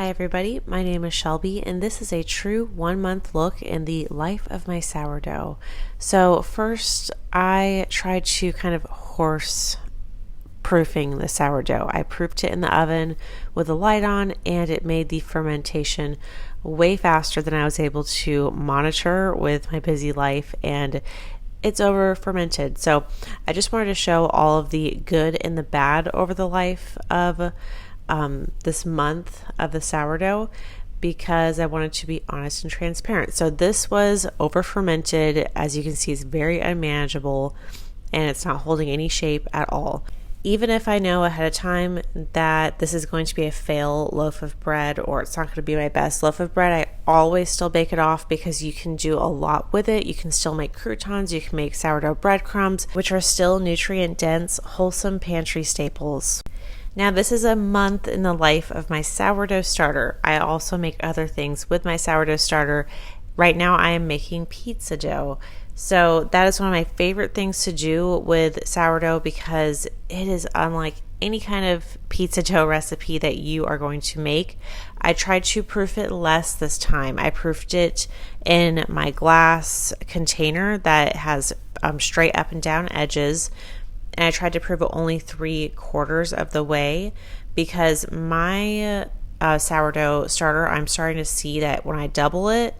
Hi everybody, my name is Shelby and this is a true 1 month look in the life of my sourdough. So first I tried to kind of horse proofing the sourdough. I proofed it in the oven with a light on and it made the fermentation way faster than I was able to monitor with my busy life, and it's over fermented. So I just wanted to show all of the good and the bad over the life of this month of the sourdough, because I wanted to be honest and transparent. So this was over fermented. As you can see, it's very unmanageable and it's not holding any shape at all. Even if I know ahead of time that this is going to be a fail loaf of bread, or it's not going to be my best loaf of bread, I always still bake it off because you can do a lot with it. You can still make croutons, you can make sourdough breadcrumbs, which are still nutrient dense, wholesome pantry staples. Now, this is a month in the life of my sourdough starter. I also make other things with my sourdough starter. Right now, I am making pizza dough. So that is one of my favorite things to do with sourdough because it is unlike any kind of pizza dough recipe that you are going to make. I tried to proof it less this time. I proofed it in my glass container that has straight up and down edges. And I tried to proof it only 3/4 of the way because my sourdough starter, I'm starting to see that when I double it,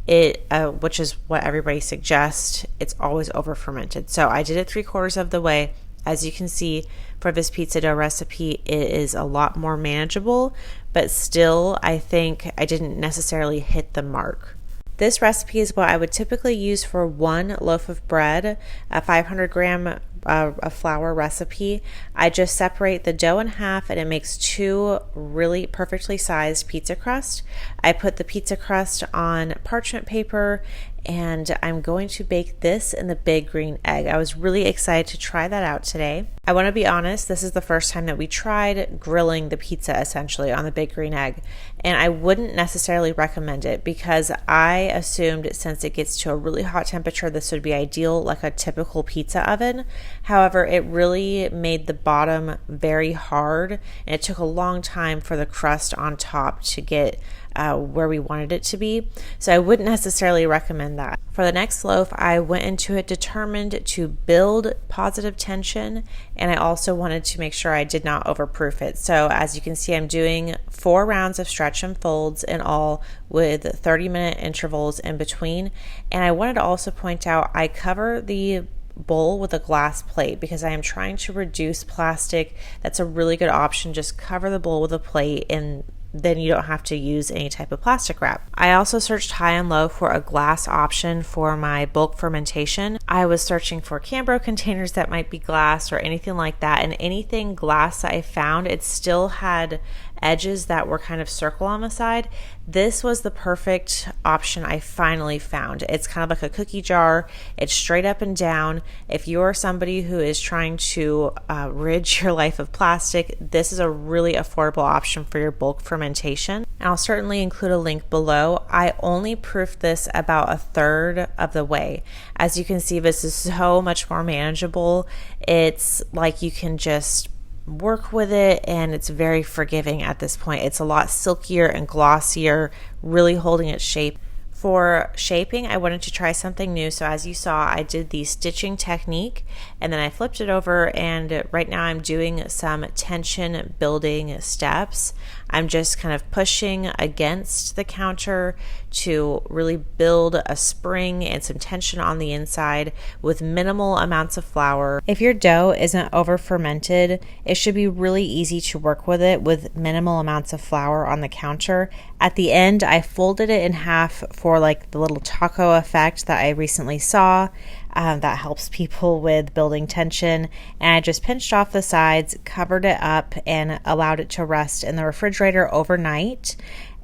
which is what everybody suggests, it's always over fermented. So I did it 3/4 of the way. As you can see, for this pizza dough recipe, it is a lot more manageable, but still, I think I didn't necessarily hit the mark. This recipe is what I would typically use for 1 loaf of bread, a 500-gram a flour recipe. I just separate the dough in half and it makes 2 really perfectly sized pizza crust. I put the pizza crust on parchment paper and I'm going to bake this in the big green egg. I was really excited to try that out today. I want to be honest, this is the first time that we tried grilling the pizza essentially on the big green egg, and I wouldn't necessarily recommend it because I assumed since it gets to a really hot temperature this would be ideal like a typical pizza oven. However, it really made the bottom very hard and it took a long time for the crust on top to get where we wanted it to be. So I wouldn't necessarily recommend that. For the next loaf, I went into it determined to build positive tension, and I also wanted to make sure I did not overproof it. So as you can see, I'm doing 4 rounds of stretch and folds in all with 30-minute intervals in between. And I wanted to also point out I cover the bowl with a glass plate because I am trying to reduce plastic. That's a really good option. Just cover the bowl with a plate and then you don't have to use any type of plastic wrap. I also searched high and low for a glass option for my bulk fermentation. I was searching for Cambro containers that might be glass or anything like that, and anything glass that I found, it still had edges that were kind of circle on the side. This was the perfect option I finally found. It's kind of like a cookie jar. It's straight up and down. If you're somebody who is trying to rid your life of plastic, this is a really affordable option for your bulk fermentation. And I'll certainly include a link below. I only proofed this about 1/3 of the way. As you can see, this is so much more manageable. It's like you can just work with it and it's very forgiving at this point. It's a lot silkier and glossier, really holding its shape. For shaping, I wanted to try something new. So as you saw, I did the stitching technique and then I flipped it over, and right now I'm doing some tension building steps. I'm just kind of pushing against the counter to really build a spring and some tension on the inside with minimal amounts of flour. If your dough isn't over fermented, it should be really easy to work with it with minimal amounts of flour on the counter. At the end, I folded it in half for like the little taco effect that I recently saw. That helps people with building tension, and I just pinched off the sides, covered it up, and allowed it to rest in the refrigerator overnight,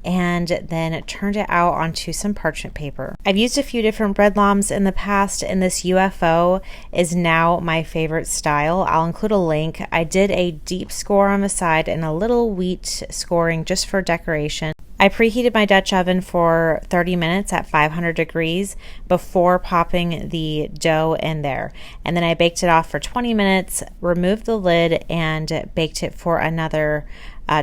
and then turned it out onto some parchment paper. I've used a few different bread lambs in the past, and this UFO is now my favorite style. I'll include a link. I did a deep score on the side and a little wheat scoring just for decoration. I preheated my Dutch oven for 30 minutes at 500 degrees before popping the dough in there. And then I baked it off for 20 minutes, removed the lid, and baked it for another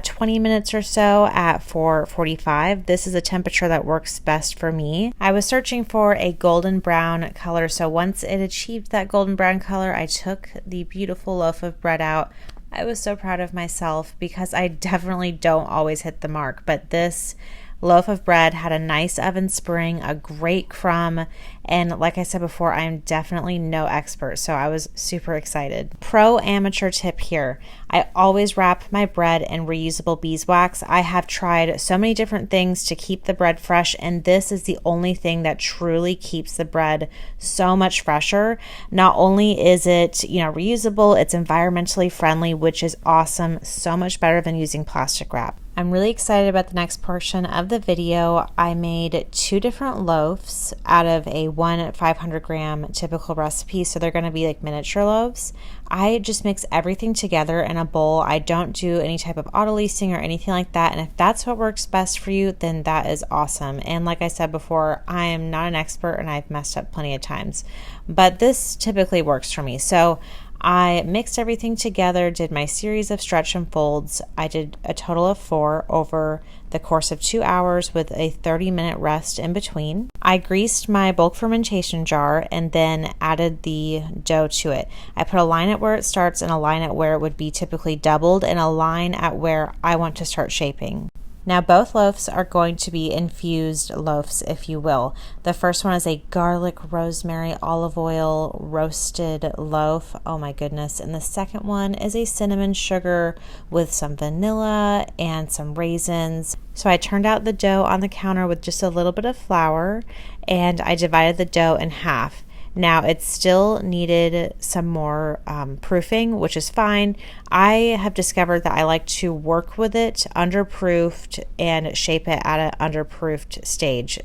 20 minutes or so at 445. This is a temperature that works best for me. I was searching for a golden brown color, so once it achieved that golden brown color, I took the beautiful loaf of bread out. I was so proud of myself because I definitely don't always hit the mark, but this loaf of bread had a nice oven spring, a great crumb, and like I said before, I am definitely no expert, so I was super excited. Pro amateur tip here. I always wrap my bread in reusable beeswax. I have tried so many different things to keep the bread fresh, and this is the only thing that truly keeps the bread so much fresher. Not only is it, reusable, it's environmentally friendly, which is awesome, so much better than using plastic wrap. I'm really excited about the next portion of the video. I made 2 different loaves out of a 500 gram typical recipe, so they're going to be like miniature loaves. I just mix everything together in a bowl. I don't do any type of auto-leasing or anything like that, and if that's what works best for you, then that is awesome. And like I said before, I am not an expert and I've messed up plenty of times, but this typically works for me. So I mixed everything together, did my series of stretch and folds. I did a total of 4 over the course of 2 hours with a 30-minute rest in between. I greased my bulk fermentation jar and then added the dough to it. I put a line at where it starts and a line at where it would be typically doubled and a line at where I want to start shaping. Now both loaves are going to be infused loaves, if you will. The first one is a garlic, rosemary, olive oil roasted loaf. Oh my goodness. And the second one is a cinnamon sugar with some vanilla and some raisins. So I turned out the dough on the counter with just a little bit of flour, and I divided the dough in half. Now, it still needed some more proofing, which is fine. I have discovered that I like to work with it underproofed and shape it at an underproofed stage.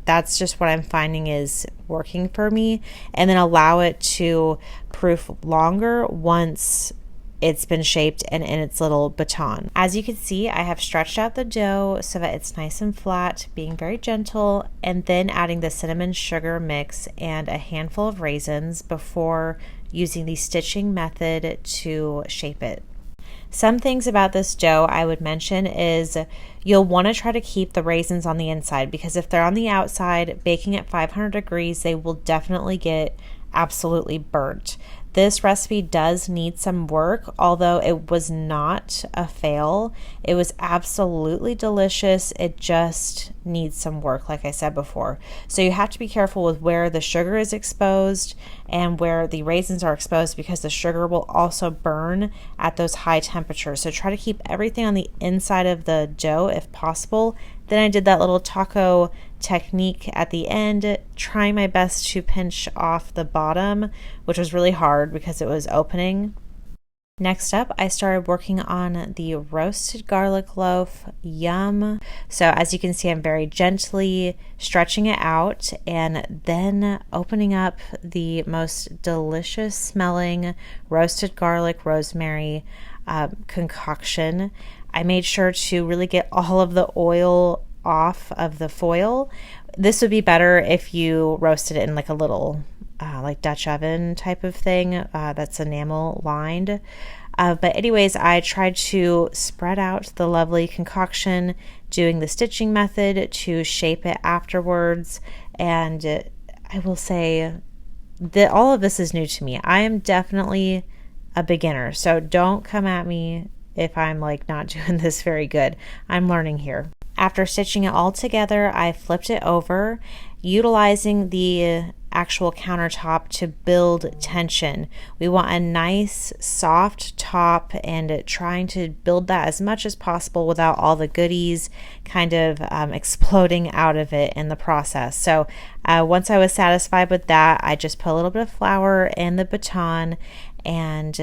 That's just what I'm finding is working for me, and then allow it to proof longer once it's been shaped and in its little baton. As you can see, I have stretched out the dough so that it's nice and flat, being very gentle, and then adding the cinnamon sugar mix and a handful of raisins before using the stitching method to shape it. Some things about this dough I would mention is you'll want to try to keep the raisins on the inside, because if they're on the outside, baking at 500 degrees, they will definitely get absolutely burnt. This recipe does need some work, although it was not a fail. It was absolutely delicious. It just needs some work, like I said before. So you have to be careful with where the sugar is exposed and where the raisins are exposed, because the sugar will also burn at those high temperatures. So try to keep everything on the inside of the dough if possible. Then I did that little taco technique at the end, trying my best to pinch off the bottom, which was really hard because it was opening. Next up, I started working on the roasted garlic loaf. Yum. So as you can see, I'm very gently stretching it out and then opening up the most delicious smelling roasted garlic rosemary concoction. I made sure to really get all of the oil off of the foil. This would be better if you roasted it in like a little like Dutch oven type of thing that's enamel lined. But anyways, I tried to spread out the lovely concoction, doing the stitching method to shape it afterwards. And I will say that all of this is new to me. I am definitely a beginner, so don't come at me if I'm like not doing this very good. I'm learning here. After stitching it all together, I flipped it over, utilizing the actual countertop to build tension. We want a nice soft top and trying to build that as much as possible without all the goodies kind of exploding out of it in the process. So once I was satisfied with that, I just put a little bit of flour in the baton and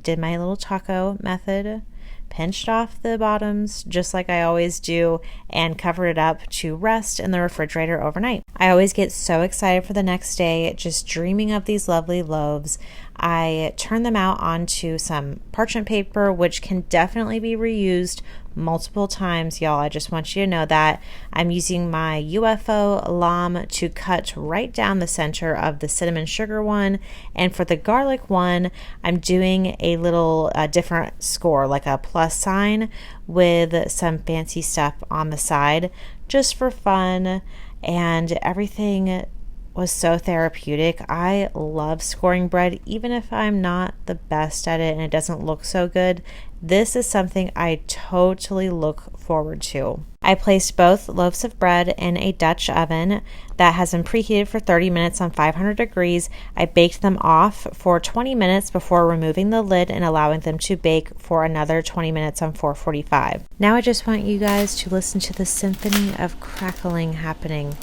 did my little taco method, pinched off the bottoms just like I always do, and covered it up to rest in the refrigerator overnight. I always get so excited for the next day, just dreaming of these lovely loaves. I turn them out onto some parchment paper, which can definitely be reused multiple times, y'all. I just want you to know that. I'm using my UFO lamb to cut right down the center of the cinnamon sugar one. And for the garlic one, I'm doing a little different score, like a plus sign with some fancy stuff on the side, just for fun. And everything was so therapeutic. I love scoring bread, even if I'm not the best at it and it doesn't look so good. This is something I totally look forward to. I placed both loaves of bread in a Dutch oven that has been preheated for 30 minutes on 500 degrees. I baked them off for 20 minutes before removing the lid and allowing them to bake for another 20 minutes on 445. Now I just want you guys to listen to the symphony of crackling happening.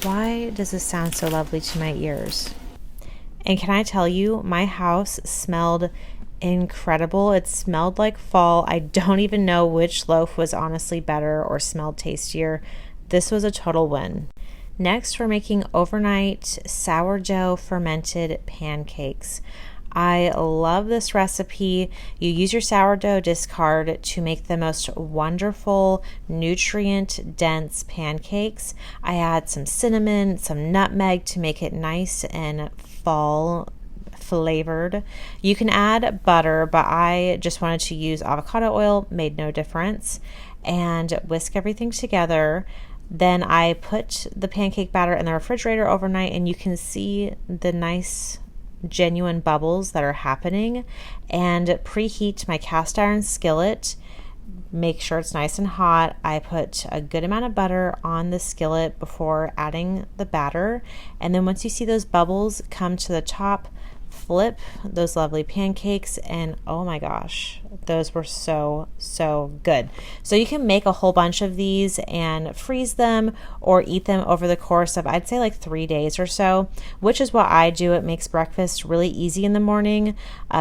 Why does this sound so lovely to my ears? And can I tell you, my house smelled incredible. It smelled like fall. I don't even know which loaf was honestly better or smelled tastier. This was a total win. Next, we're making overnight sourdough fermented pancakes. I love this recipe. You use your sourdough discard to make the most wonderful, nutrient-dense pancakes. I add some cinnamon, some nutmeg to make it nice and fall flavored. You can add butter, but I just wanted to use avocado oil, made no difference, and whisk everything together. Then I put the pancake batter in the refrigerator overnight, and you can see the nice genuine bubbles that are happening. And preheat my cast iron skillet. Make sure it's nice and hot. I put a good amount of butter on the skillet before adding the batter. And then once you see those bubbles come to the top, flip those lovely pancakes, and oh my gosh, those were so good. So you can make a whole bunch of these and freeze them or eat them over the course of, I'd say, like 3 days or so, which is what I do. It makes breakfast really easy in the morning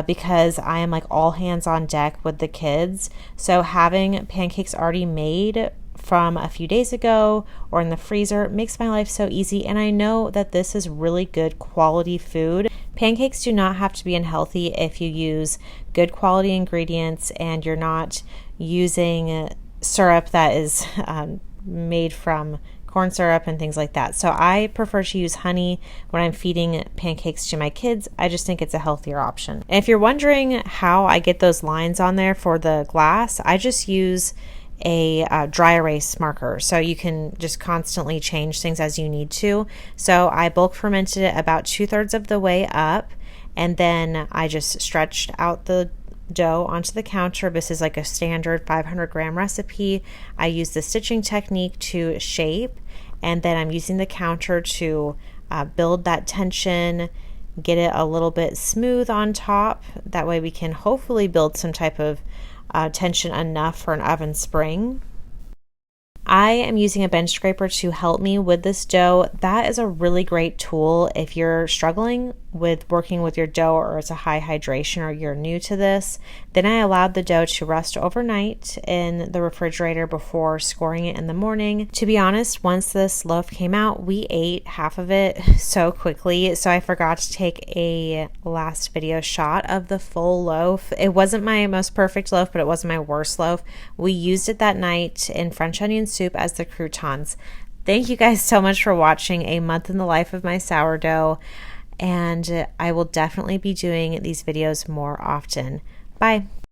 because I am like all hands on deck with the kids. So having pancakes already made from a few days ago or in the freezer makes my life so easy. And I know that this is really good quality food. Pancakes do not have to be unhealthy if you use good quality ingredients and you're not using syrup that is made from corn syrup and things like that. So I prefer to use honey when I'm feeding pancakes to my kids. I just think it's a healthier option. And if you're wondering how I get those lines on there for the glass, I just use a dry erase marker, so you can just constantly change things as you need to. So I bulk fermented it about 2/3 of the way up, and then I just stretched out the dough onto the counter. This is like a standard 500 gram recipe. I use the stitching technique to shape, and then I'm using the counter to build that tension, get it a little bit smooth on top. That way we can hopefully build some type of tension enough for an oven spring. I am using a bench scraper to help me with this dough. That is a really great tool if you're struggling with working with your dough or it's a high hydration or you're new to this. Then I allowed the dough to rest overnight in the refrigerator before scoring it in the morning. To be honest, once this loaf came out, we ate half of it so quickly, so I forgot to take a last video shot of the full loaf. It wasn't my most perfect loaf, but it wasn't my worst loaf. We used it that night in French onion soup as the croutons. Thank you guys so much for watching a month in the life of my sourdough, and I will definitely be doing these videos more often. Bye.